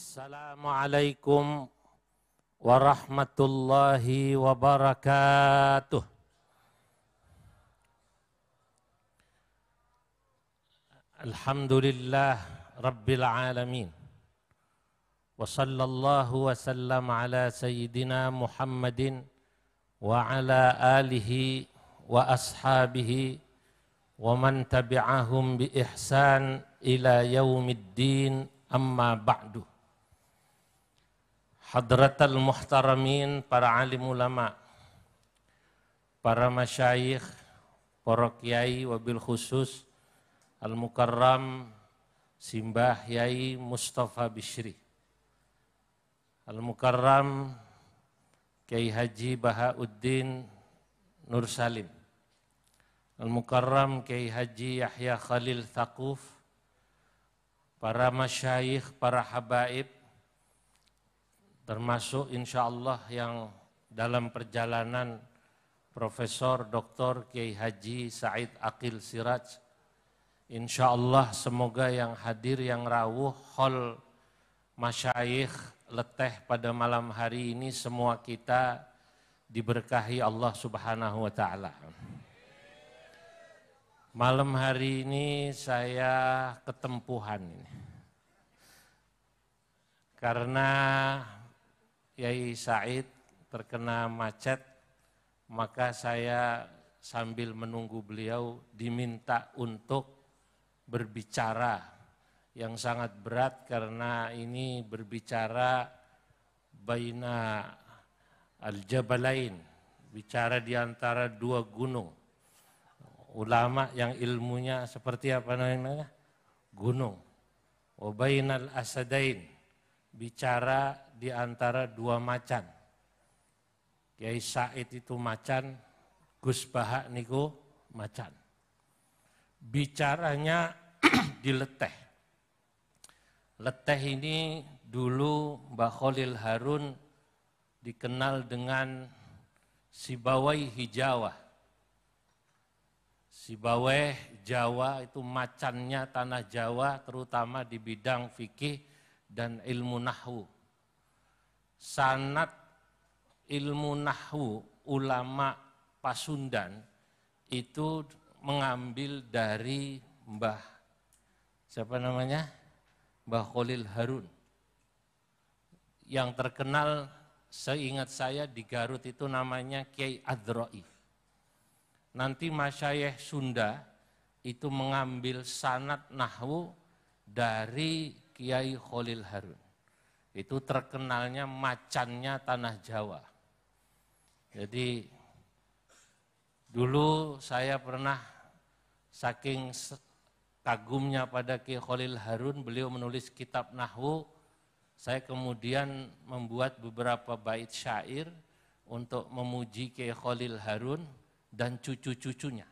Assalamualaikum warahmatullahi wabarakatuh. Alhamdulillah Rabbil alamin. Wa sallallahu wa sallam ala sayyidina Muhammadin wa ala alihi wa ashabihi wa man tabi'ahum bi ihsan ila yaumiddin, amma ba'du. Hadratal muhtaramin, para alim ulama, para masyayikh, para kiai, wabil khusus Al-Mukarram Simbah Yai Mustafa Bishri, Al-Mukarram Kiai Haji Bahauddin Nur Salim, Al-Mukarram Kiai Haji Yahya Khalil Thaquf, para masyayikh, para habaib, termasuk insyaallah yang dalam perjalanan Profesor Dr. Kiai Haji Said Aqil Siraj. Insyaallah semoga yang hadir, yang rawuh, hol masyayikh leteh pada malam hari ini, semua kita diberkahi Allah Subhanahu wa Ta'ala. Malam hari ini saya ketempuhan ini. Karena Yai Said terkena macet, maka saya sambil menunggu beliau diminta untuk berbicara yang sangat berat, karena ini berbicara baina al-jabalain, bicara di antara dua gunung. Ulama yang ilmunya seperti apa namanya? Gunung. Wa bainal asadain, bicara di antara dua macan. Kiai Said itu macan, Gus Baha niku macan. Bicaranya di leteh. Leteh ini dulu Mbah Khalil Harun dikenal dengan Sibawai Hijawah. Sibawai Jawa itu macannya tanah Jawa, terutama di bidang fikih dan ilmu nahwu. Sanad ilmu nahwu ulama Pasundan itu mengambil dari Mbah, siapa namanya? Mbah Khalil Harun. Yang terkenal seingat saya di Garut itu namanya Kiai Adroi. Nanti masyayikh Sunda itu mengambil sanad nahwu dari Kiai Khalil Harun. Itu terkenalnya macannya tanah Jawa. Jadi dulu saya pernah saking kagumnya pada Kiai Khalil Harun, beliau menulis kitab nahwu. Saya kemudian membuat beberapa bait syair untuk memuji Kiai Khalil Harun dan cucu-cucunya.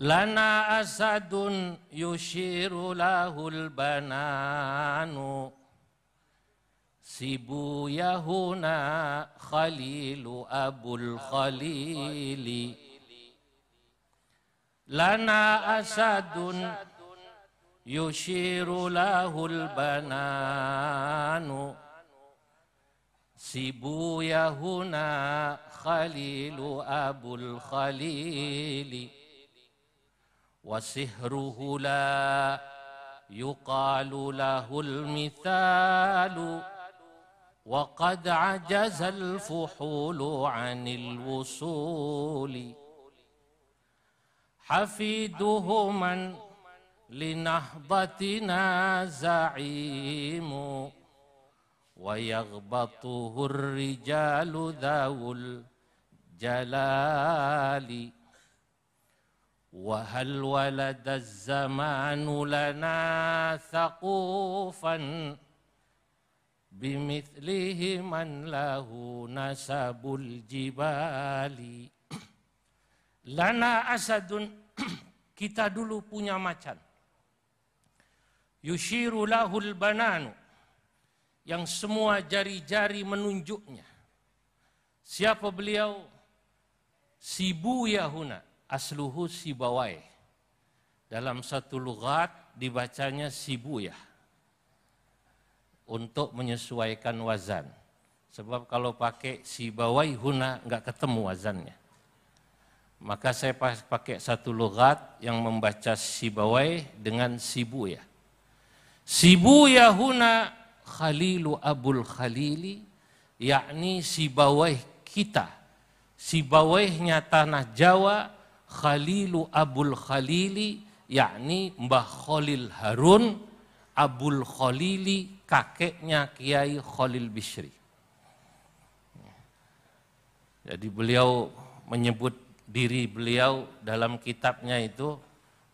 Lana asadun yushiru lahul bananu, sibu yahuna khalilu abul khalili. Lana asadun yushiru lahul bananu, sibu yahuna khalilu abul khalili. Wasihruhu la yuqalu lahul mithalu, wa qad ajazal fuhulu anil wusuli. Hafiduhu man linahbatina za'imu, wa yaghbatuhu rijalu dhawul jalali. Wa hal walada zamanu lana thaqufan, bimithlihi man lahu nasabul jibali. Lana asadun, kita dulu punya macan. Yushiru lahul bananu, yang semua jari-jari menunjuknya. Siapa beliau? Sibu Yahuna, asluhu Sibawai. Dalam satu lughat dibacanya Sibuyah. untuk menyesuaikan wazan. Sebab kalau pakai sibawai huna nggak ketemu wazannya. Maka saya pakai satu lughat yang membaca sibawai dengan sibuya. Sibuya huna khalilu abul khalili, yakni sibawai kita. Sibawainya tanah Jawa, khalilu abul khalili, yakni Mbah Khalil Harun, abul khalili, kakeknya Kiai Khalil Bishri. Jadi beliau menyebut diri beliau dalam kitabnya itu,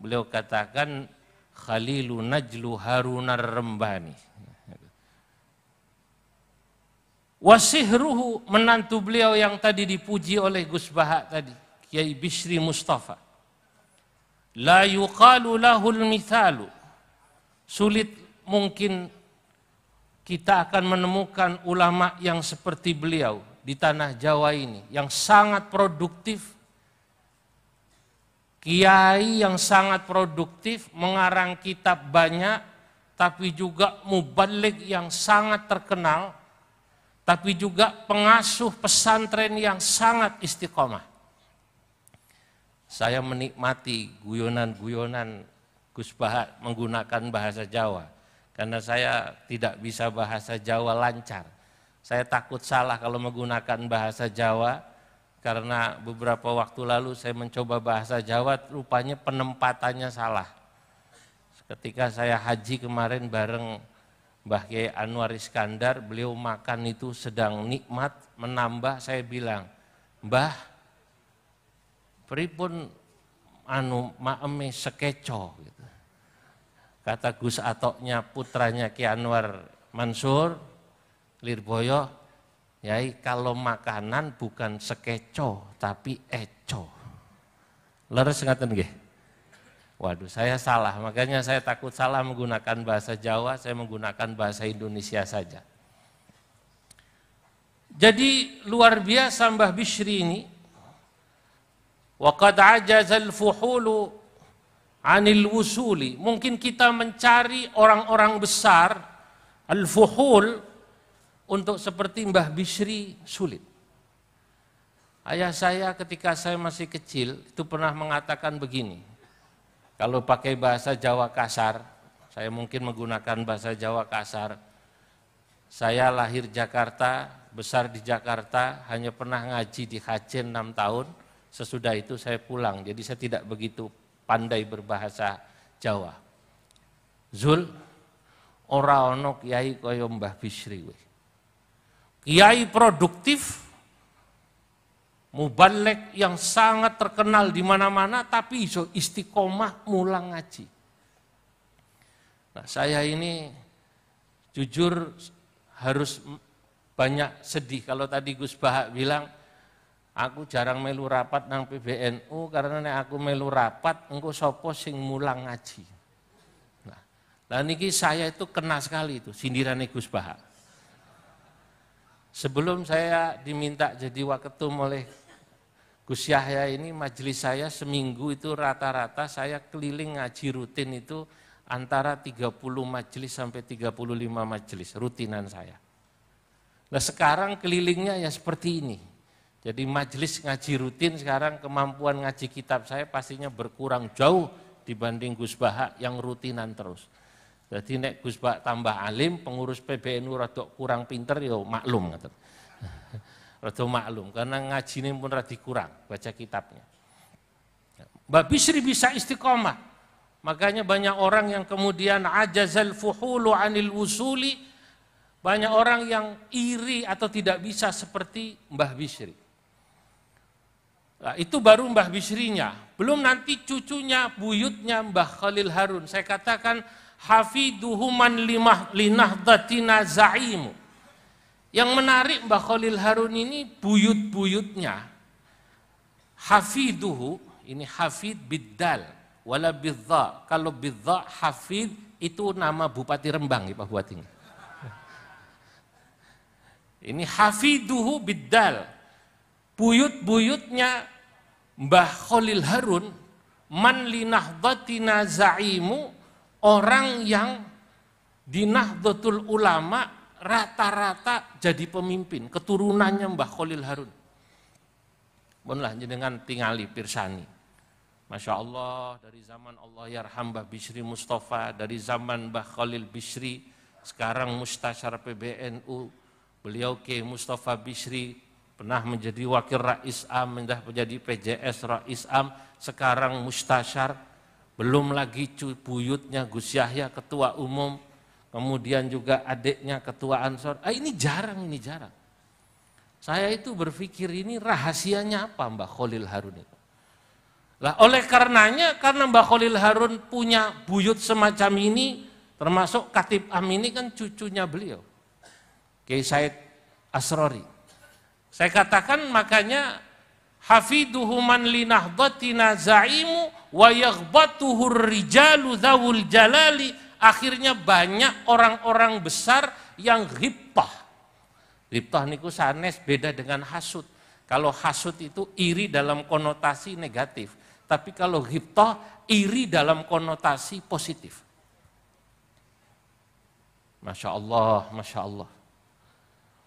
beliau katakan Khalilu Najlu Harunar Rembani. Wasihruhu, menantu beliau yang tadi dipuji oleh Gus Bahak tadi, Kiai Bishri Mustafa. La yuqalu lahul mithalu. Sulit mungkin kita akan menemukan ulama yang seperti beliau di tanah Jawa ini, yang sangat produktif, kiai yang sangat produktif, mengarang kitab banyak, tapi juga mubaligh yang sangat terkenal, tapi juga pengasuh pesantren yang sangat istiqomah. Saya menikmati guyonan-guyonan Gus Bahak menggunakan bahasa Jawa, karena saya tidak bisa bahasa Jawa lancar. Saya takut salah kalau menggunakan bahasa Jawa, karena beberapa waktu lalu saya mencoba bahasa Jawa, rupanya penempatannya salah. Ketika saya haji kemarin bareng Mbah Kiai Anwar Iskandar, beliau makan itu sedang nikmat, menambah, saya bilang, Mbah, pripun maeme sekeco, gitu. Kata Gus Atoknya, putranya Ki Anwar Mansur Lirboyo, Yai, kalau makanan bukan sekeco tapi eco. Leres ngaten nggih? Waduh, saya salah, makanya saya takut salah menggunakan bahasa Jawa, saya menggunakan bahasa Indonesia saja. Jadi luar biasa Mbah Bishri ini. Wa qad ajazal fuhulu anil wusuli. Mungkin kita mencari orang-orang besar, al-fuhul, untuk seperti Mbah Bishri sulit. Ayah saya ketika saya masih kecil itu pernah mengatakan begini, kalau pakai bahasa Jawa kasar, saya mungkin menggunakan bahasa Jawa kasar, saya lahir Jakarta, besar di Jakarta, hanya pernah ngaji di Kajen 6 tahun, sesudah itu saya pulang, jadi saya tidak begitu pandai berbahasa Jawa. Zul, ora ono kiai kaya Mbah Bishri. Kiai produktif, mubaligh yang sangat terkenal di mana-mana, tapi iso istiqomah mulang ngaji. Nah, saya ini jujur harus banyak sedih. Kalau tadi Gus Bahak bilang, aku jarang melu rapat nang PBNU karena nek aku melu rapat engko sapa sing mulang ngaji. Nah, lah niki saya itu kena sekali itu sindirane Gus Bahak. Sebelum saya diminta jadi waketum oleh Gus Yahya ini, majelis saya seminggu itu rata-rata saya keliling ngaji rutin itu antara 30 majelis sampai 35 majelis rutinan saya. Nah sekarang kelilingnya ya seperti ini. Jadi majelis ngaji rutin sekarang kemampuan ngaji kitab saya pastinya berkurang jauh dibanding Gus Bahak yang rutinan terus. Jadi nek Gus Bahak tambah alim, pengurus PBNU rada kurang pinter ya maklum ngoten. Rada maklum karena ngajine pun rada kurang baca kitabnya. Mbah Bishri bisa istiqomah. Makanya banyak orang yang kemudian ajazal fuhulu anil wusuli, banyak orang yang iri atau tidak bisa seperti Mbah Bishri. Nah, itu baru Mbah Bishrinya, belum nanti cucunya, buyutnya Mbah Khalil Harun. Saya katakan hafiduhu man linahdatina za'imu. Yang menarik Mbah Khalil Harun ini buyut-buyutnya. Hafiduhu, ini hafid biddal, wala bidza. Kalau bidza, hafid itu nama Bupati Rembang, ya Pak Bupati. Ini hafiduhu biddal. Buyut-buyutnya Mbah Khalil Harun, man linahdatina za'imu, orang yang di Nahdlatul Ulama rata-rata jadi pemimpin, keturunannya Mbah Khalil Harun. Mohonlah jenengan tingali pirsani. Masya Allah, dari zaman Allah yarham Mbah Bishri Mustafa, dari zaman Mbah Khalil Bishri, sekarang Mustasyar PBNU, beliau K. Mustafa Bishri, pernah menjadi Wakil Rais Am, menjadi PJS Rais Am, sekarang Mustasyar, belum lagi buyutnya Gus Yahya Ketua Umum, kemudian juga adiknya Ketua Ansor. Ini jarang. Saya itu berpikir ini rahasianya apa Mbah Khalil Harun itu. Lah oleh karenanya, karena Mbah Khalil Harun punya buyut semacam ini, termasuk Khatib Am ini kan cucunya beliau, Kiai Said Asrori. Saya katakan makanya hafiduhu man linahdatina za'imu wa yaghbatuhur rijalu dzawul jalali. Akhirnya banyak orang-orang besar yang ghibtah. Ghibtah niku sanes beda dengan hasud. Kalau hasud itu iri dalam konotasi negatif, tapi kalau ghibtah iri dalam konotasi positif. Masya Allah, Masya Allah.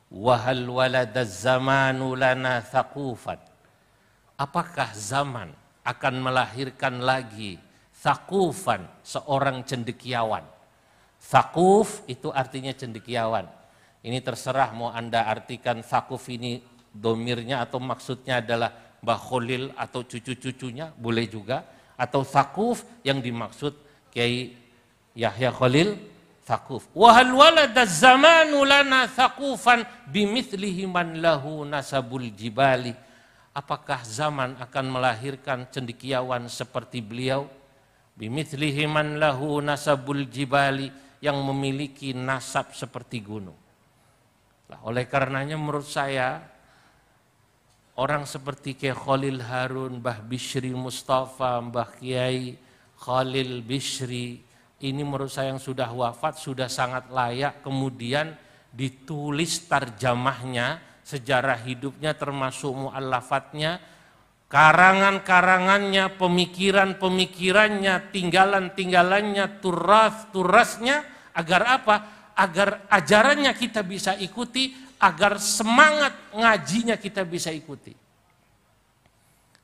Wahal waladaz zamanu lana thaqufan. Apakah zaman akan melahirkan lagi thaqufan, seorang cendekiawan. Thaquf itu artinya cendekiawan. Ini terserah mau Anda artikan thaquf ini domirnya atau maksudnya adalah Mbah Khalil atau cucu-cucunya, boleh juga. Atau thaquf yang dimaksud Kiai Yahya Khalil thaquf. Wahal waladaz zamanu lana thaqufan bimithlihi man lahu nasabul jibali. Apakah zaman akan melahirkan cendekiawan seperti beliau? Bimithlihi man lahu nasabul jibali, yang memiliki nasab seperti gunung. Nah, oleh karenanya menurut saya orang seperti Kiai Khalil Harun, Mbah Bishri Mustafa, Mbah Kiai Khalil Bishri, ini menurut saya yang sudah wafat sudah sangat layak kemudian ditulis tarjamahnya, sejarah hidupnya termasuk mu'allafatnya, karangan-karangannya, pemikiran-pemikirannya, tinggalan-tinggalannya, turasnya, agar apa? Agar ajarannya kita bisa ikuti, agar semangat ngajinya kita bisa ikuti.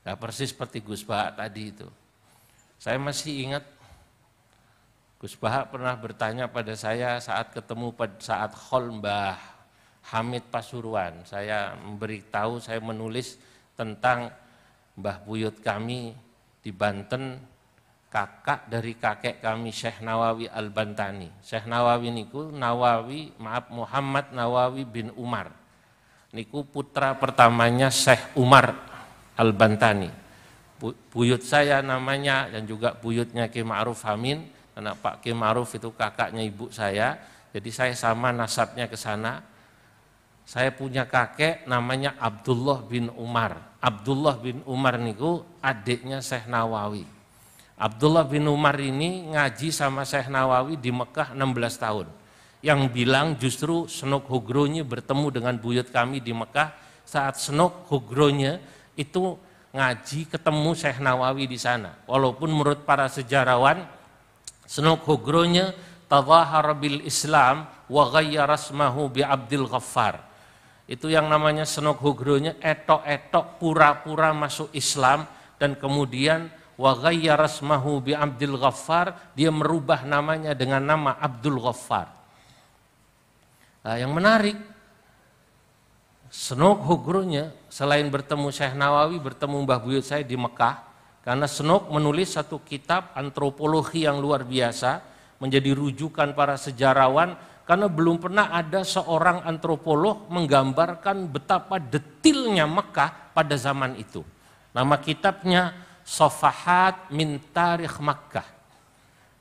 Nah, persis seperti Gus Bahak tadi itu. Saya masih ingat Gus Bahak pernah bertanya pada saya saat ketemu saat khol Mbah Hamid Pasuruan. Saya memberitahu, saya menulis tentang Mbah Buyut kami di Banten, kakak dari kakek kami Syekh Nawawi Al-Bantani. Syekh Nawawi niku Muhammad Nawawi bin Umar. Niku putra pertamanya Syekh Umar Al-Bantani. Buyut saya namanya dan juga buyutnya Ki Ma'ruf Amin, karena Pak Ki Ma'ruf itu kakaknya ibu saya, jadi saya sama nasabnya ke sana. Saya punya kakek namanya Abdullah bin Umar. Abdullah bin Umar niku adiknya Syekh Nawawi. Abdullah bin Umar ini ngaji sama Syekh Nawawi di Mekah 16 tahun. Yang bilang justru Senok Hogronya bertemu dengan buyut kami di Mekah saat Senok Hogronya itu ngaji ketemu Syekh Nawawi di sana. Walaupun menurut para sejarawan Senok Hogronya tadhahara bil Islam wa ghayyara ismahu bi Abdul Ghaffar. Itu yang namanya Senok Hogronya etok-etok pura-pura masuk Islam dan kemudian wa ghayyara ismahu bi Abdul Ghaffar, dia merubah namanya dengan nama Abdul Ghaffar. Nah, yang menarik Senok Hogronya selain bertemu Syekh Nawawi, bertemu Mbah Buyut saya di Mekah, karena Senok menulis satu kitab antropologi yang luar biasa, menjadi rujukan para sejarawan, karena belum pernah ada seorang antropolog menggambarkan betapa detilnya Mekah pada zaman itu. Nama kitabnya Safahat min Tarikh Makkah.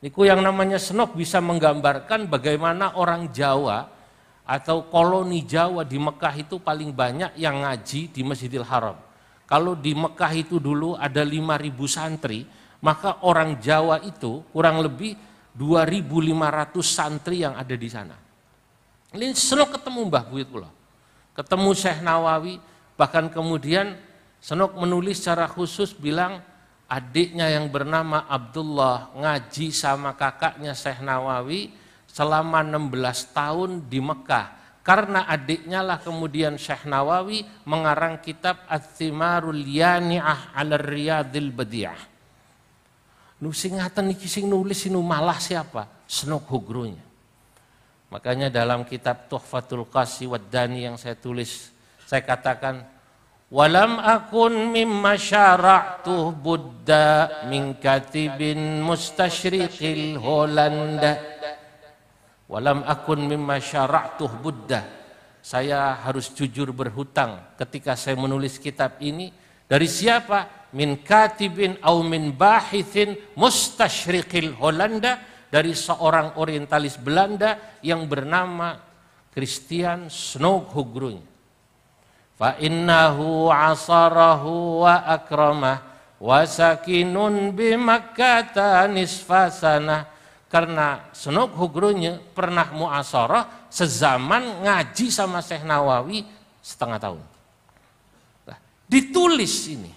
Niku yang namanya Senok bisa menggambarkan bagaimana orang Jawa atau koloni Jawa di Mekah itu paling banyak yang ngaji di Masjidil Haram. Kalau di Mekah itu dulu ada 5.000 santri, maka orang Jawa itu kurang lebih 2.500 santri yang ada di sana. Ini Senok ketemu Mbah Buyut pula, ketemu Syekh Nawawi, bahkan kemudian Senok menulis secara khusus bilang adiknya yang bernama Abdullah ngaji sama kakaknya Syekh Nawawi selama 16 tahun di Mekah. Karena adiknya lah kemudian Syekh Nawawi mengarang kitab Ats-Tsimarul Yani'ah 'ala Riyadil Badi'ah. Nu sing ngaten iki sing nulis sinu malah siapa? Senok Hugrunya. Makanya dalam kitab Tuhfatul Qasi wad Dani yang saya tulis, saya katakan walam akun mimma syara'tuh Buddha min katibin mustashriqil Holanda. Walam akun mimma syara'tuh Buddha. Saya harus jujur berhutang ketika saya menulis kitab ini. Dari siapa? Min katibin au min bahithin mustashriqil Holanda. Dari seorang orientalis Belanda yang bernama Christian Snoek Hugrunya. Fa innahu asarahu wa akramah wa sakinun bi Makkah nisfa sanah. Karena Snoek Hugrunya pernah muasarah sezaman ngaji sama Syekh Nawawi setengah tahun. Nah, ditulis ini.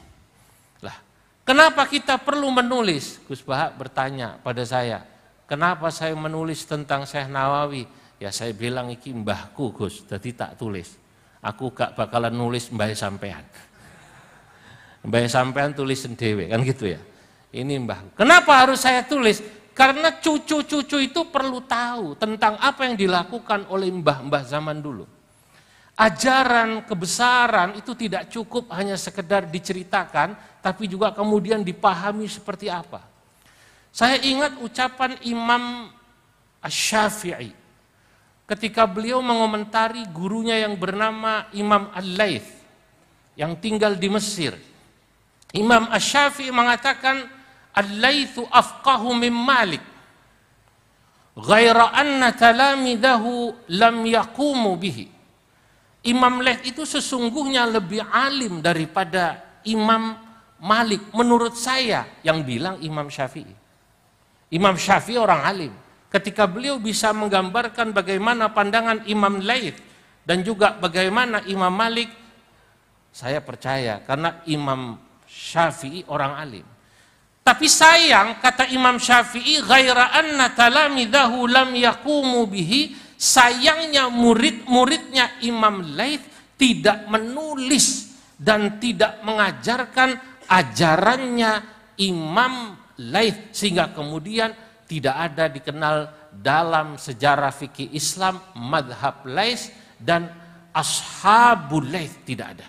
Lah, kenapa kita perlu menulis? Gus Bahak bertanya pada saya, kenapa saya menulis tentang Syekh Nawawi? Ya saya bilang iki mbahku Gus, jadi tak tulis. Aku gak bakalan nulis mbah sampean. Mbah sampean tulis sendiri kan gitu ya. Ini mbahku. Kenapa harus saya tulis? Karena cucu-cucu itu perlu tahu tentang apa yang dilakukan oleh mbah-mbah zaman dulu. Ajaran kebesaran itu tidak cukup hanya sekedar diceritakan, tapi juga kemudian dipahami seperti apa. Saya ingat ucapan Imam Asy-Syafi'i ketika beliau mengomentari gurunya yang bernama Imam Al-Laits yang tinggal di Mesir. Imam Asy-Syafi'i mengatakan Al-Laitsu afqahu min Malik ghaira anna talamidahu lam yaqumu bihi. Imam Laits itu sesungguhnya lebih alim daripada Imam Malik menurut saya, yang bilang Imam Syafi'i. Imam Syafi'i orang alim. Ketika beliau bisa menggambarkan bagaimana pandangan Imam Laits dan juga bagaimana Imam Malik, saya percaya karena Imam Syafi'i orang alim. Tapi sayang, kata Imam Syafi'i, ghaira anna talamidahu lam yaqumu bihi, sayangnya murid-muridnya Imam Laits tidak menulis dan tidak mengajarkan ajarannya Imam Laits, sehingga kemudian tidak ada dikenal dalam sejarah fikih Islam madhab Laits dan ashabul Laits, tidak ada.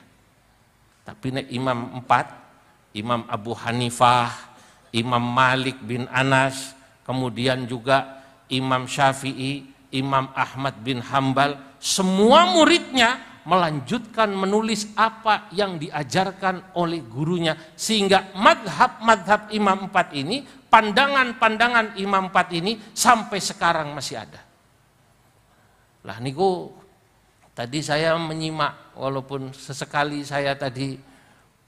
Tapi Imam 4, Imam Abu Hanifah, Imam Malik bin Anas, kemudian juga Imam Syafi'i, Imam Ahmad bin Hambal, semua muridnya melanjutkan menulis apa yang diajarkan oleh gurunya, sehingga madhab Imam 4 ini, pandangan-pandangan Imam 4 ini sampai sekarang masih ada. Lah niku tadi saya menyimak, walaupun sesekali saya tadi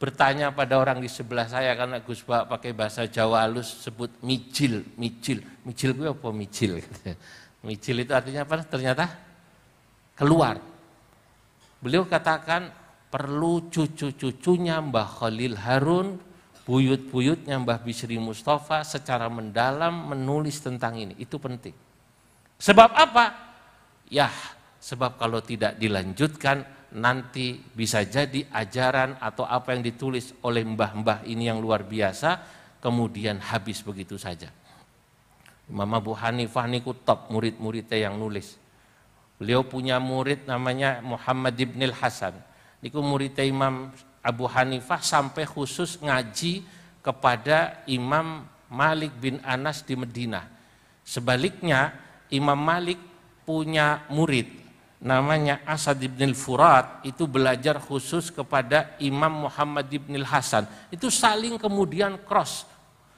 bertanya pada orang di sebelah saya karena Gus Bak pakai bahasa Jawa halus sebut mijil gue apa mijil? Mijil itu artinya apa? Ternyata keluar. Beliau katakan perlu cucu-cucunya Mbah Khalil Harun, buyut-buyutnya Mbah Bisri Mustafa secara mendalam menulis tentang ini. Itu penting. Sebab apa? Ya, sebab kalau tidak dilanjutkan nanti bisa jadi ajaran atau apa yang ditulis oleh mbah-mbah ini yang luar biasa kemudian habis begitu saja. Imam Abu Hanifah niku top murid-muridnya yang nulis. Beliau punya murid namanya Muhammad ibn al-Hasan. Niku muridnya Imam Abu Hanifah sampai khusus ngaji kepada Imam Malik bin Anas di Madinah. Sebaliknya Imam Malik punya murid namanya Asad ibn al-Furat, itu belajar khusus kepada Imam Muhammad ibn al-Hasan. Itu saling kemudian cross.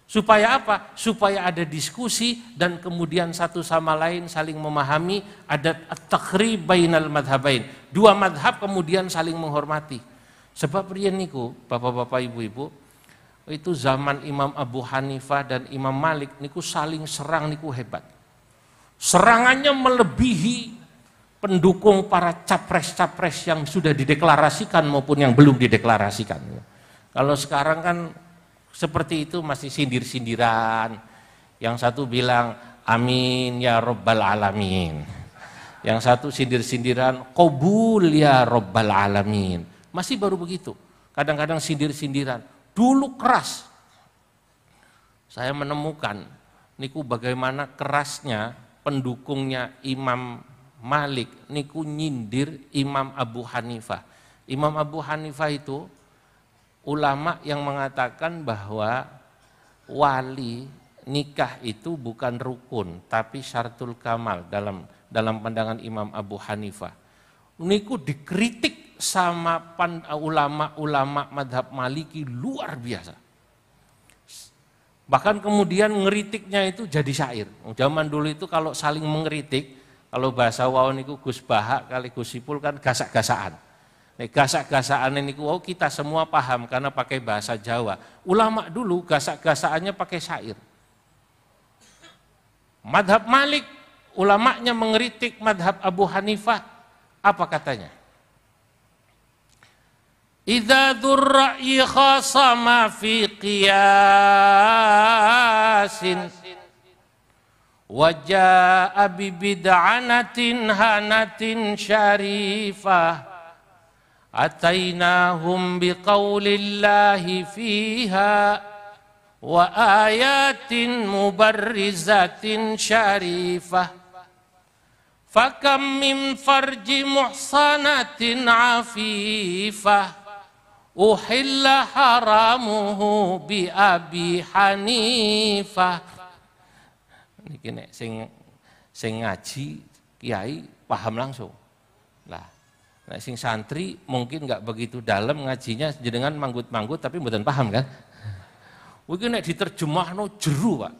Supaya apa? Supaya ada diskusi dan kemudian satu sama lain saling memahami, ada at-taqrib bainal madhabain. Dua madhab kemudian saling menghormati. Sebab riyen niku, bapak-bapak ibu-ibu, itu zaman Imam Abu Hanifah dan Imam Malik niku saling serang niku hebat. Serangannya melebihi pendukung para capres-capres yang sudah dideklarasikan maupun yang belum dideklarasikan. Kalau sekarang kan seperti itu masih sindir-sindiran. Yang satu bilang amin ya rabbal alamin. Yang satu sindir-sindiran, qabul ya rabbal alamin. Masih baru begitu. Kadang-kadang sindir-sindiran. Dulu keras. Saya menemukan niku bagaimana kerasnya pendukungnya Imam Malik niku nyindir Imam Abu Hanifah. Imam Abu Hanifah itu ulama yang mengatakan bahwa wali nikah itu bukan rukun tapi syaratul kamal dalam pandangan Imam Abu Hanifah. Niku dikritik sama ulama-ulama madhab Maliki luar biasa. Bahkan kemudian ngeritiknya itu jadi syair. Zaman dulu itu kalau saling mengeritik, kalau bahasa wawon niku Gus Bahak kali Gus Ipul kan gasak-gasaan. Nek gasak-gasaan niku kita semua paham karena pakai bahasa Jawa. Ulama dulu gasak-gasaannya pakai syair. Madhab Malik, ulamanya mengeritik madhab Abu Hanifah, apa katanya? Idza dzurra'i khasama fi qiyasin wajaa bi bid'anatin hanatin syarifah atainahum biqaulillahi fiha wa ayatin mubarrizatin syarifah fakam min farji muhsanatin afifah uhilla haramuhu bi Abi Hanifah. Niki nek sing ngaji kiai paham langsung. Lah, nek sing santri mungkin enggak begitu dalam ngajinya jenengan manggut-manggut tapi mboten paham kan? Mungkin nek diterjemahno jeru, Pak.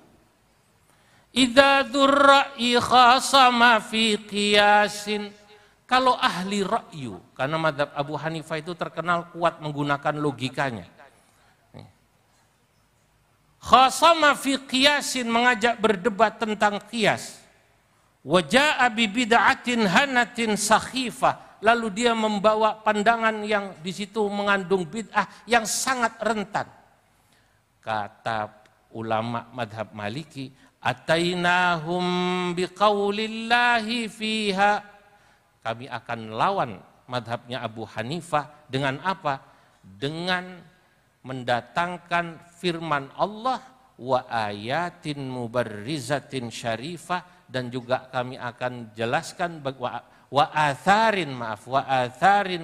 Idza dzurra'i khasama fi qiyasin. Kalau ahli ra'yu, karena madhab Abu Hanifah itu terkenal kuat menggunakan logikanya. Khasama fi qiyasin, mengajak berdebat tentang qiyas. Waja'a bi bid'atin hanatin sakhifah, lalu dia membawa pandangan yang di situ mengandung bid'ah yang sangat rentan. Kata ulama madhab Maliki, atainahum biqaulillahi fiha, kami akan lawan madhabnya Abu Hanifah dengan apa? Dengan mendatangkan firman Allah wa ayatin mubarrizatin syarifah, dan juga kami akan jelaskan wa atharin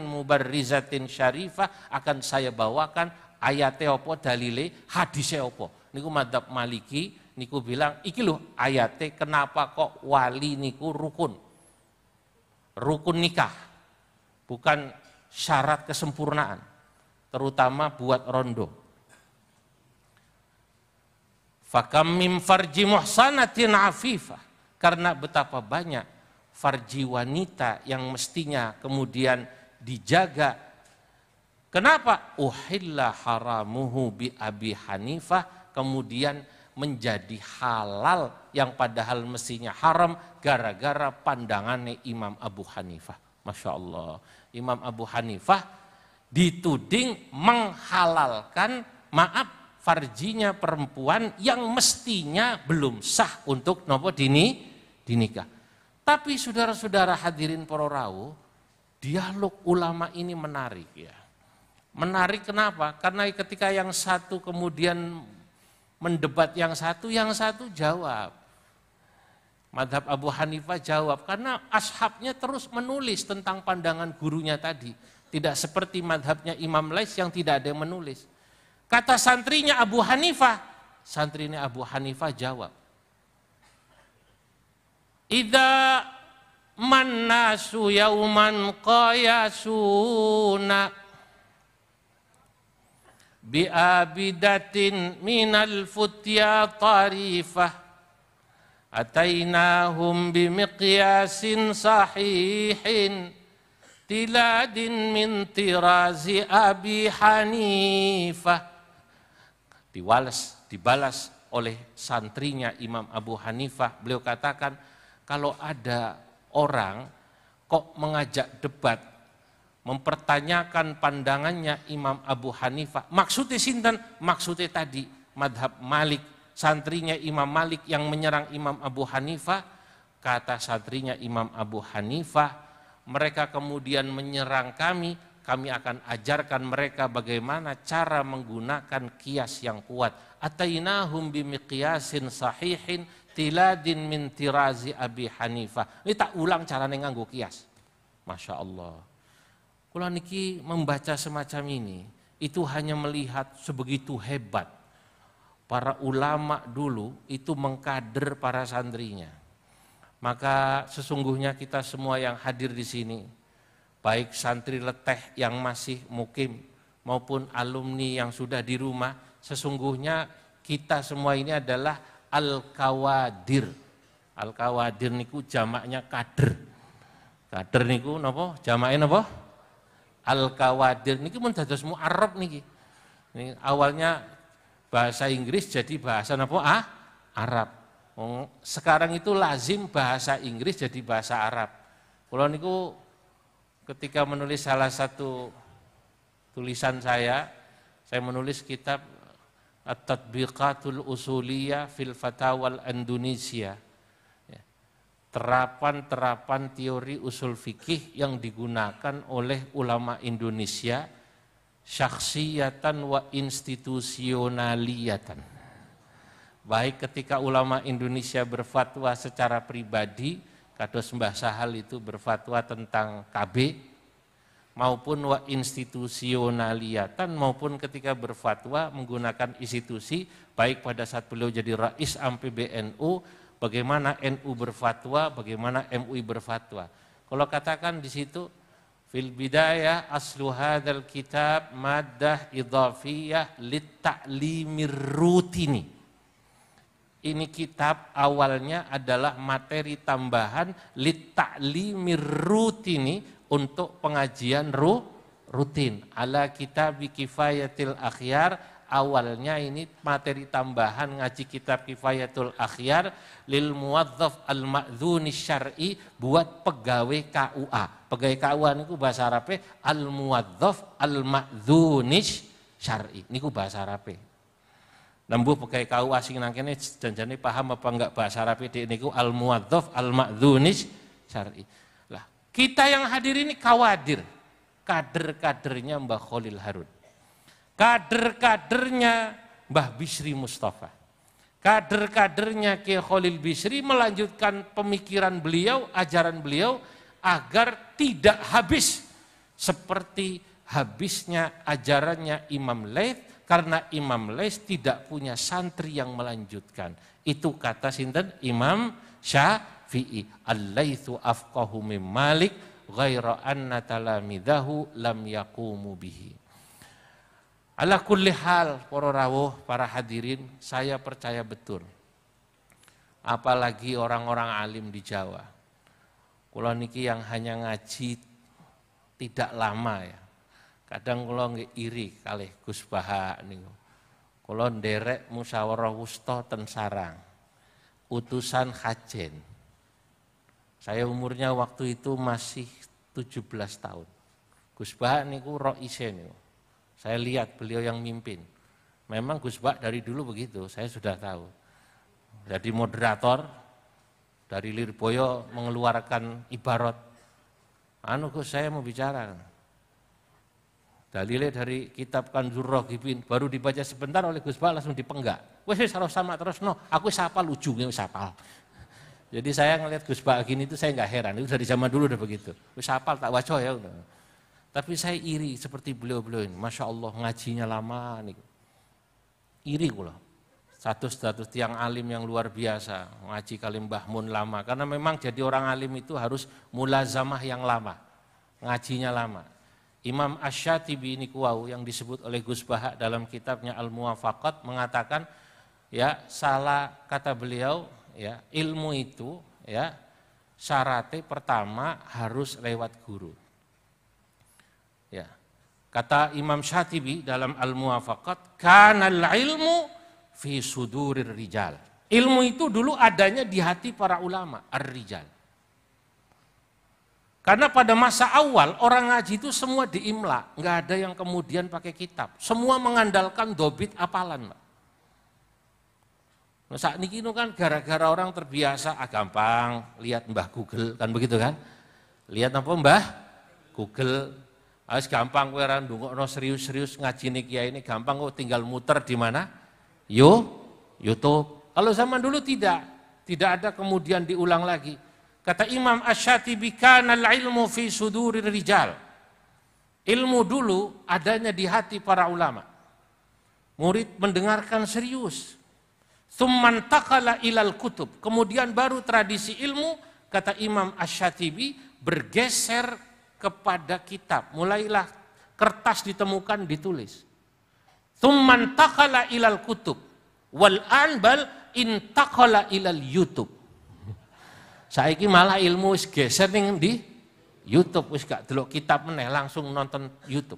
mubarrizatin syarifah, akan saya bawakan ayate opo dalile hadise opo. Niku madhab Maliki niku bilang iki lho ayate kenapa kok wali niku rukun nikah, bukan syarat kesempurnaan, terutama buat rondo. Fakam mim farji muhsanatin afifah, karena betapa banyak farji wanita yang mestinya kemudian dijaga. Kenapa? Uhilla haramuhu bi Abi Hanifah, kemudian menjadi halal yang padahal mestinya haram gara-gara pandangannya Imam Abu Hanifah. Masya Allah, Imam Abu Hanifah dituding menghalalkan, farjinya perempuan yang mestinya belum sah untuk nopo dinikah. Tapi saudara-saudara hadirin para rawuh, dialog ulama ini menarik ya. Menarik kenapa? Karena ketika yang satu kemudian mendebat yang satu jawab. Madhab Abu Hanifah jawab, karena ashabnya terus menulis tentang pandangan gurunya tadi. Tidak seperti madhabnya Imam Lais yang tidak ada yang menulis. Kata santrinya Abu Hanifah, santrinya Abu Hanifah jawab, idza mannasu yauman qayasuna bi'abidatin minal futya tarifah atainahum bimiqyasin sahihin tiladin min tirazi Abi Hanifah. Dibalas oleh santrinya Imam Abu Hanifah, beliau katakan, kalau ada orang kok mengajak debat, mempertanyakan pandangannya Imam Abu Hanifah, maksudnya sinten? Maksudnya tadi madhab Malik santrinya Imam Malik yang menyerang Imam Abu Hanifah, kata santrinya Imam Abu Hanifah, mereka kemudian menyerang kami akan ajarkan mereka bagaimana cara menggunakan kias yang kuat. Atainahum bimiqyasin sahihin tiladin min tirazi Abi Hanifah. Ini tak ulang caranya nganggo kias. Masya Allah. Kula niki membaca semacam ini, itu hanya melihat sebegitu hebat para ulama dulu itu mengkader para santrinya. Maka sesungguhnya kita semua yang hadir di sini, baik santri leteh yang masih mukim maupun alumni yang sudah di rumah, sesungguhnya kita semua ini adalah al-kawadir. Al-kawadir niku jamaknya kader. Kader niku napa? Jamaknya napa? Al-kawadir niki mun dados mu'arrab niki. Ini awalnya bahasa Inggris jadi bahasa napa? Arab. Sekarang itu lazim bahasa Inggris jadi bahasa Arab. Kula niku ketika menulis salah satu tulisan saya menulis kitab At-Tatbiqatul Usuliyah fil Fatawal Indonesia. Terapan-terapan teori usul fikih yang digunakan oleh ulama Indonesia syakhsiyatan wa institusionaliyatan. Baik ketika ulama Indonesia berfatwa secara pribadi, kados Mbah Sahal itu berfatwa tentang KB, maupun wa institusionaliyatan, maupun ketika berfatwa menggunakan institusi, baik pada saat beliau jadi rais am PBNU, bagaimana NU berfatwa, bagaimana MUI berfatwa. Kalau katakan di situ, fil bidayah aslu hadzal kitab maddah idhafiyah lit ta'limir rutini. Ini kitab awalnya adalah materi tambahan lit ta'limir rutini, untuk pengajian rutin. Ala kitab Kifayatul Akhyar, awalnya ini materi tambahan ngaji kitab Kifayatul Akhyar lil muwadzaf al-ma'dzuni syar'i, buat pegawai KUA. Pegawai KUA niku bahasa Arabe al-muwadzaf al-ma'dzuni syar'i. Niku bahasa Arabe. Nembuh pegawai KUA sing nang kene janjane paham apa enggak bahasa Arabe dek niku al-muwadzaf al-ma'dzuni syar'i. Kita yang hadir ini kawadir, kader-kadernya Mbah Khalil Harun, kader-kadernya Mbah Bisri Mustafa, kader-kadernya Kiai Khalil Bisri melanjutkan pemikiran beliau, ajaran beliau agar tidak habis seperti habisnya ajarannya Imam Laits, karena Imam Laits tidak punya santri yang melanjutkan. Itu kata sinten? Imam Syafi'i, al-Laitsu afqahu min Malik ghaira anna talamidahu lam yaqumu bihi. Ala kulli hal, para rawuh, para hadirin, saya percaya betul, apalagi orang-orang alim di Jawa. Kula niki yang hanya ngaji tidak lama ya. Kadang kula nggih iri kalih Gus Baha niku. Kula nderek musyawarah wusta ten Sarang, utusan Khajen. Saya umurnya waktu itu masih 17 tahun. Gus Baha niku roise niku. Saya lihat beliau yang mimpin. Memang Gus Baha dari dulu begitu, saya sudah tahu. Jadi moderator, dari Lirboyo mengeluarkan ibarat. Gus, saya mau bicara. Dalile dari kitab Kanzur Raghibin baru dibaca sebentar oleh Gus Baha langsung dipenggak. Wes harus sama terus no, aku sapal ujungnya sapal. Jadi saya ngelihat Gus Baha gini itu saya nggak heran, itu dari zaman dulu udah begitu. Wes sapal tak waco ya udah. Tapi saya iri seperti beliau-beliau ini, Masya Allah ngajinya lama nih. Iri kula. Status tiang alim yang luar biasa, ngaji kalim Mbah Mun lama. Karena memang jadi orang alim itu harus mulazamah yang lama, ngajinya lama. Imam Asy-Syatibi niku wau yang disebut oleh Gus Baha dalam kitabnya Al-Muwafaqat mengatakan, ya salah kata beliau, ya ilmu itu ya syaratnya pertama harus lewat guru. Ya. Kata Imam Syatibi dalam Al-Muwafaqat, kanal ilmu fi sudurir rijal. Ilmu itu dulu adanya di hati para ulama, ar-rijal. Karena pada masa awal orang ngaji itu semua diimla, nggak ada yang kemudian pakai kitab. Semua mengandalkan dobit apalan, Pak. Saat niki kan gara-gara orang terbiasa gampang lihat Mbah Google kan begitu kan? Lihat apa Mbah Google. Harus gampang kowe ora ndongakno serius-serius ngaji kiai ini gampang kok tinggal muter di mana? YouTube. Kalau zaman dulu tidak ada kemudian diulang lagi. Kata Imam Asy-Syatibi kana al-ilmu fi sudurir rijal. Ilmu dulu adanya di hati para ulama. Murid mendengarkan serius. Tsumman taqala ilal kutub. Kemudian baru tradisi ilmu, kata Imam Asy-Syatibi, bergeser kepada kitab. Mulailah kertas ditemukan, ditulis. Tsumman taqala ilal kutub. Wal anbal intaqala ilal YouTube. Saiki malah ilmu wis geser ning di YouTube, wis gak delok kitab meneh, langsung nonton YouTube.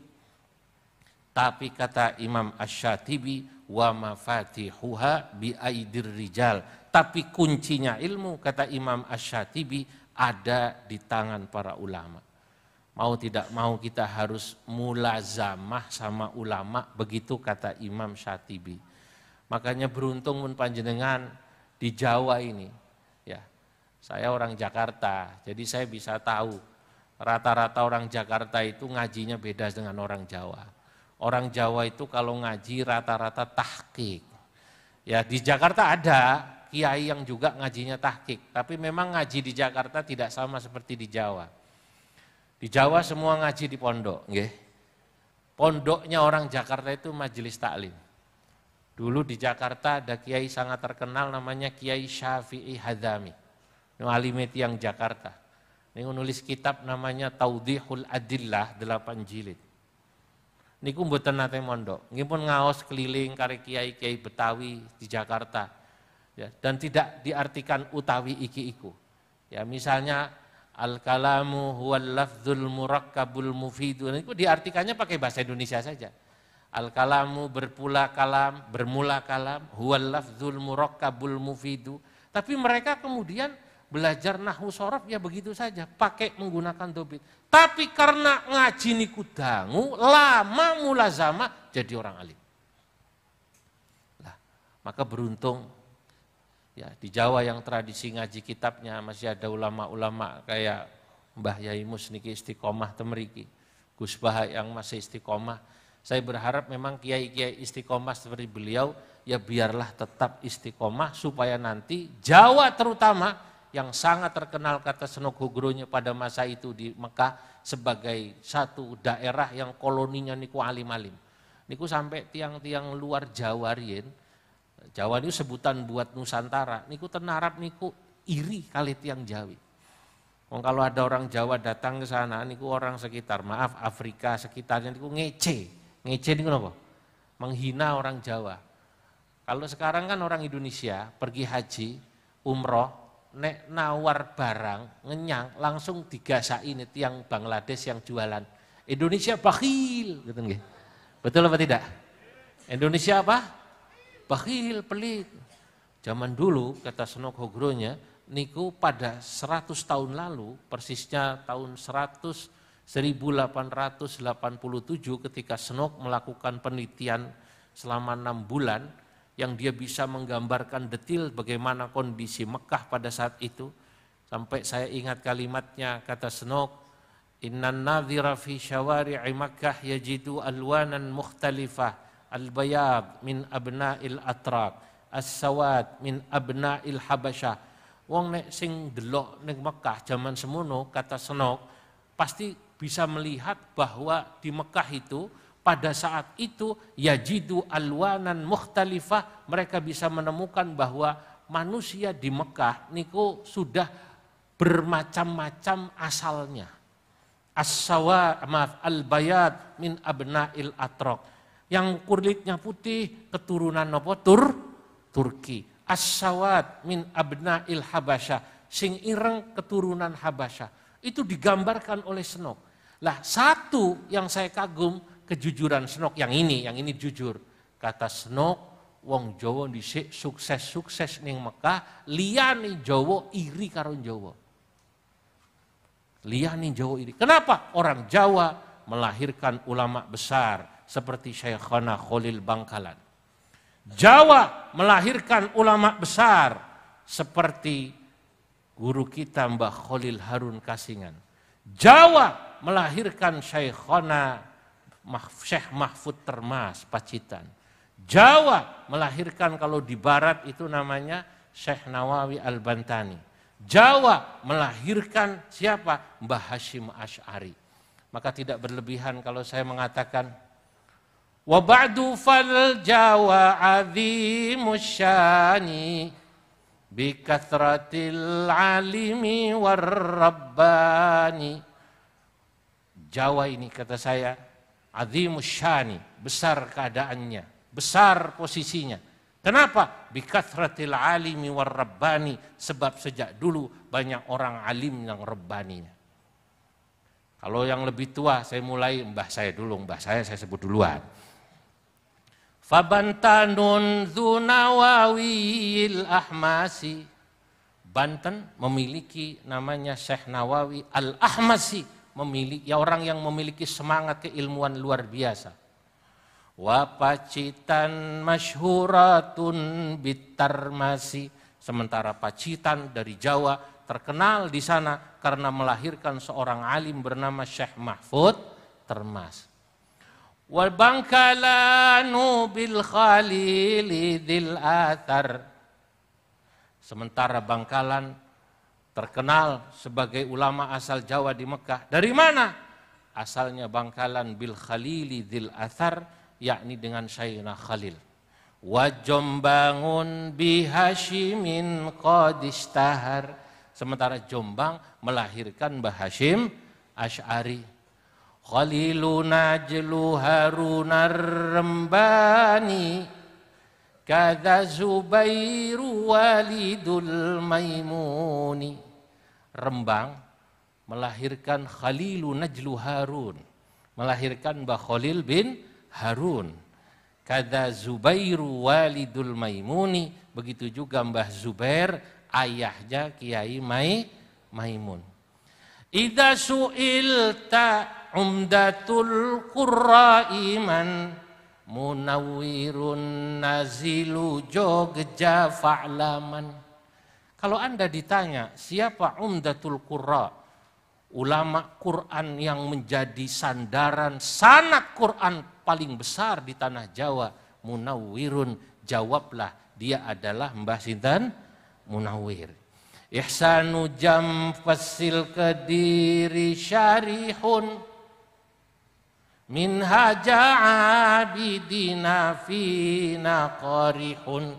Tapi kata Imam Asy-Syatibi, wa mafatihuha bi aidir rijal. Tapi kuncinya ilmu, kata Imam Asy-Syatibi, ada di tangan para ulama. Mau tidak mau kita harus mulazamah sama ulama, begitu kata Imam Syatibi. Makanya beruntung pun panjenengan di Jawa ini. Ya, saya orang Jakarta, jadi saya bisa tahu rata-rata orang Jakarta itu ngajinya beda dengan orang Jawa. Orang Jawa itu kalau ngaji rata-rata tahqiq. Ya di Jakarta ada kiai yang juga ngajinya tahqiq, tapi memang ngaji di Jakarta tidak sama seperti di Jawa. Di Jawa semua ngaji di pondok, nggih. Pondoknya orang Jakarta itu majelis taklim. Dulu di Jakarta ada kiai sangat terkenal namanya Kiai Syafi'i Hadzami. Ini alim yang Jakarta. Ini nulis kitab namanya Taudhihul Adillah 8 jilid. Niku mboten nate mondok, nggih pun ngaos keliling kare kiai-kiai Betawi di Jakarta. Ya, dan tidak diartikan utawi iki-iku. Ya, misalnya al-kalamu huwal lafdzul murakkabul mufidu. Niku diartikannya pakai bahasa Indonesia saja. Al-kalamu bermula kalam, huwal lafdzul murakkabul mufidu. Tapi mereka kemudian belajar nahwu shorof ya begitu saja, pakai menggunakan dobit. Tapi karena ngaji niku dangu, lama mulazamah jadi orang alim. Nah, maka beruntung ya di Jawa yang tradisi ngaji kitabnya masih ada ulama-ulama kayak Mbah Yai Mus niki istiqomah temeriki, Gus Bah yang masih istiqomah. Saya berharap memang kiai-kiai istiqomah seperti beliau ya biarlah tetap istiqomah supaya nanti Jawa terutama yang sangat terkenal kata Senok Hugro-nya pada masa itu di Mekah sebagai satu daerah yang koloninya niku alim-alim. Niku sampai tiang-tiang luar Jawa rien. Jawa itu sebutan buat Nusantara. Niku tenarap niku iri kali tiang Jawi. Kalau ada orang Jawa datang ke sana niku orang sekitar, maaf Afrika sekitarnya niku ngece. Ngece niku napa? Menghina orang Jawa. Kalau sekarang kan orang Indonesia pergi haji, umroh, nek nawar barang ngenyang langsung digasai ini tiang Bangladesh yang jualan. Indonesia bakhil, gitu nggih. Betul apa tidak? Indonesia apa? Bakhil, pelit. Zaman dulu kata Senok Hugro-nya niku pada 100 tahun lalu, persisnya tahun 1887 ketika Senok melakukan penelitian selama 6 bulan yang dia bisa menggambarkan detil bagaimana kondisi Mekah pada saat itu. Sampai saya ingat kalimatnya, kata Senok, innan nadhira fi syawari'i Makkah yajidu alwanan mukhtalifah, al-bayad min abna'il atrak, as-sawad min abna'il habasyah. Wong nek sing delok ning Mekah zaman semono, kata Senok, pasti bisa melihat bahwa di Mekah itu pada saat itu yajidu alwanan mukhtalifah, mereka bisa menemukan bahwa manusia di Mekah niku sudah bermacam-macam asalnya. As-sawa al-bayad min abna'il atraq. Yang kulitnya putih keturunan apa? Turki. As-sawad min abna'il habasyah. Sing ireng keturunan Habasyah. Itu digambarkan oleh Senok. Lah satu yang saya kagum kejujuran Senok yang ini jujur. Kata Senok, wong Jawa dhisik sukses ning Mekah, liyane Jawa iri karo Jawa. Liyane Jawa iri. Kenapa? Orang Jawa melahirkan ulama besar seperti Syekhana Khalil Bangkalan. Jawa melahirkan ulama besar seperti guru kita Mbah Khalil Harun Kasingan. Jawa melahirkan Syekhona Syekh Mahfud Termas Pacitan. Jawa melahirkan kalau di barat itu namanya Syekh Nawawi Al-Bantani. Jawa melahirkan siapa? Mbah Hashim Asy'ari. Maka tidak berlebihan kalau saya mengatakan wa ba'du fal Jawa azimus syani bi kathratil alimi war rabbani. Jawa ini kata saya azimus syani, besar keadaannya, besar posisinya. Kenapa? Bi kathratil alimi war rabbani, sebab sejak dulu banyak orang alim yang rabbaninya. Kalau yang lebih tua saya mulai mbah saya dulu, mbah saya sebut duluan. Fabantanun dzunawawil ahmasi. Banten memiliki namanya Syekh Nawawi Al-Ahmasi, memiliki orang yang memiliki semangat keilmuan luar biasa. Wa Pacitan masyhuratun bitarmasi. Sementara Pacitan dari Jawa terkenal di sana karena melahirkan seorang alim bernama Syekh Mahfud Termas. Wal Bangkalanu bil Khalili dzil athar. Sementara Bangkalan terkenal sebagai ulama asal Jawa di Mekah. Dari mana? Asalnya Bangkalan bil Khalili dzil athar, yakni dengan Sayyidina Khalil. Wa Jombangun bi Hasyimin qad istahar. Sementara Jombang melahirkan Mbah Hashim Asy'ari. Khalilu najlu Harunar Rembani kada Zubairu walidul Maimuni. Rembang melahirkan Khalilu najlu Harun, melahirkan Mbah Khalil bin Harun. Kada Zubairu walidul Maimuni, begitu juga Mbah Zubair ayahnya Kiai Maimun. Idza su'ilta umdatul qurra'iman munawwirun nazilu Jogja fa'laman. Kalau Anda ditanya siapa umdatul qurra, ulama Quran yang menjadi sandaran sanad Quran paling besar di tanah Jawa, munawwirun, jawablah dia adalah Mbah Sinten Munawwir. Ihsanu jam fasil kediri syarihun min haja abidina fina qarihun.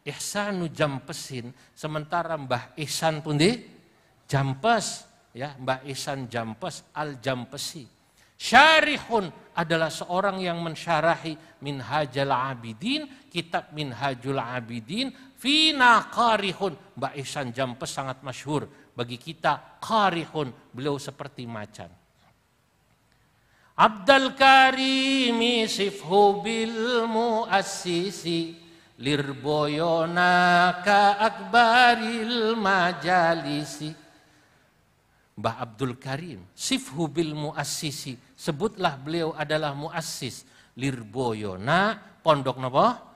Ihsanu Jampesin, sementara Mbah Ihsan pun di Jampes, ya, Mbah Ihsan Jampes Al-Jampesi. Syarihun adalah seorang yang mensyarahi Minhajul Abidin, kitab Minhajul Abidin, fina qarihun. Mbah Ihsan Jampes sangat masyhur bagi kita, qarihun, beliau seperti macan. Abdul Karimi sifhu bil muassisi lirboyona ka akbaril majalisi. Mbah Abdul Karim sifhu bil muassisi, sebutlah beliau adalah muassis lirboyona, pondok napa?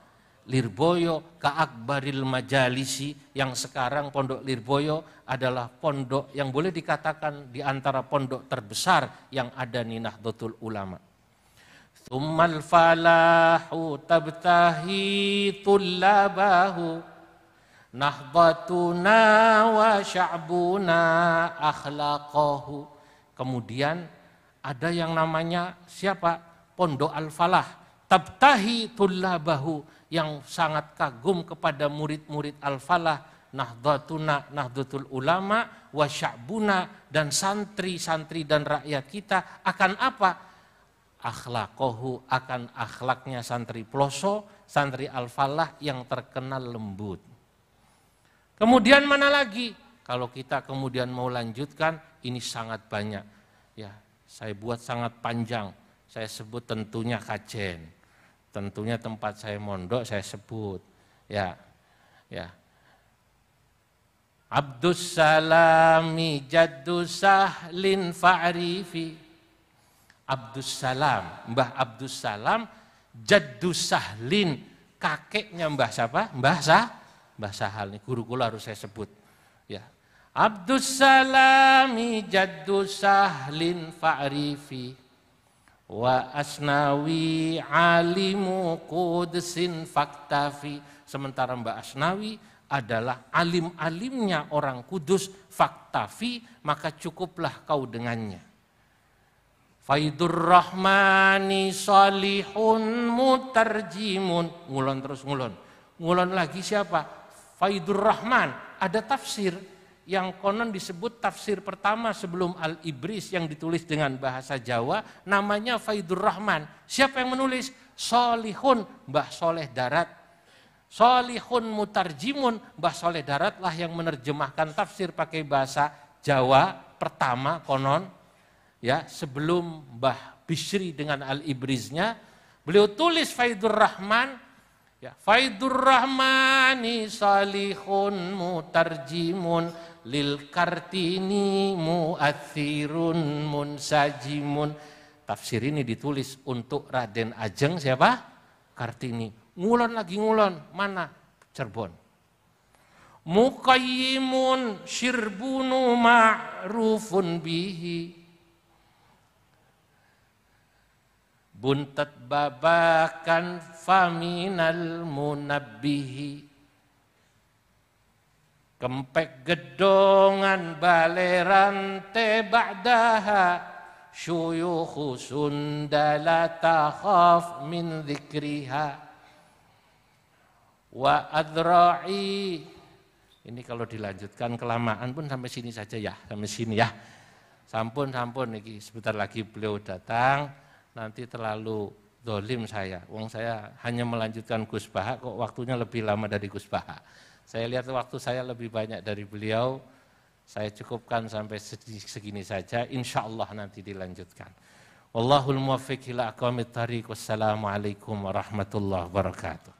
Lirboyo ka akbaril majalisi, yang sekarang pondok Lirboyo adalah pondok yang boleh dikatakan di antara pondok terbesar yang ada di Nahdlatul Ulama. Tsummal falahu tabtahi tullabahu nahdhatuna wa sya'buna akhlaqahu. Kemudian ada yang namanya siapa? Pondok Al-Falah, tabtahi tullabahu, yang sangat kagum kepada murid-murid Al-Falah, Nahdhatuna, Nahdlatul Ulama, wa sya'buna, dan santri-santri dan rakyat kita akan apa? Akhlaqahu, akan akhlaknya santri Ploso, santri Al-Falah yang terkenal lembut. Kemudian mana lagi? Kalau kita kemudian mau lanjutkan, ini sangat banyak. Ya, saya buat sangat panjang. Saya sebut tentunya Kajen. Tentunya tempat saya mondok saya sebut. Ya. Ya. Abdus Salami Jaddus Sahlin Fa'rifi. Abdus Salam, Mbah Abdus Salam Jaddus Sahlin, kakeknya Mbah siapa? Mbah Sahal nih, guru kula harus saya sebut. Ya. Abdus Salami Jaddu Sahlin Fa'rifi wa Asnawi alimu Qudsin Faktafi. Sementara Mbak Asnawi adalah alim-alimnya orang Kudus, Faktafi, maka cukuplah kau dengannya. Faidur Rahmani Salihun Mutarjimun. Ngulon terus ngulon. Ngulon lagi siapa? Faidur Rahman. Ada tafsir yang konon disebut tafsir pertama sebelum Al-Ibris yang ditulis dengan bahasa Jawa, namanya Faidur Rahman. Siapa yang menulis? Solihun, Mbah Soleh Darat. Solihun Mutarjimun, Mbah Soleh Darat lah yang menerjemahkan tafsir pakai bahasa Jawa pertama konon, ya, sebelum Mbah Bishri dengan Al-Ibriznya. Beliau tulis Faidur Rahman, ya, Faidur Rahmani salihun mutarjimun lil kartini muathirun munsajimun. Tafsir ini ditulis untuk Raden Ajeng siapa? Kartini. Ngulon lagi ngulon, mana? Cirebon. Muqayyimun syirbunu ma'rufun bihi. Buntat babakan faminal munabbihi. Kempek gedongan baleran te ba'daha. Syuyukhu Sunda la takhaf min dzikriha. Wa adra'i. Ini kalau dilanjutkan kelamaan pun sampai sini saja ya, sampai sini ya. Sampun iki sebentar lagi beliau datang, nanti terlalu dolim saya. Wong saya hanya melanjutkan Gus Baha kok waktunya lebih lama dari Gus Baha. Saya lihat waktu saya lebih banyak dari beliau. Saya cukupkan sampai segini saja, insyaallah nanti dilanjutkan. Wallahul muwaffiq ila aqwamit thariq. Wassalamualaikum warahmatullahi wabarakatuh.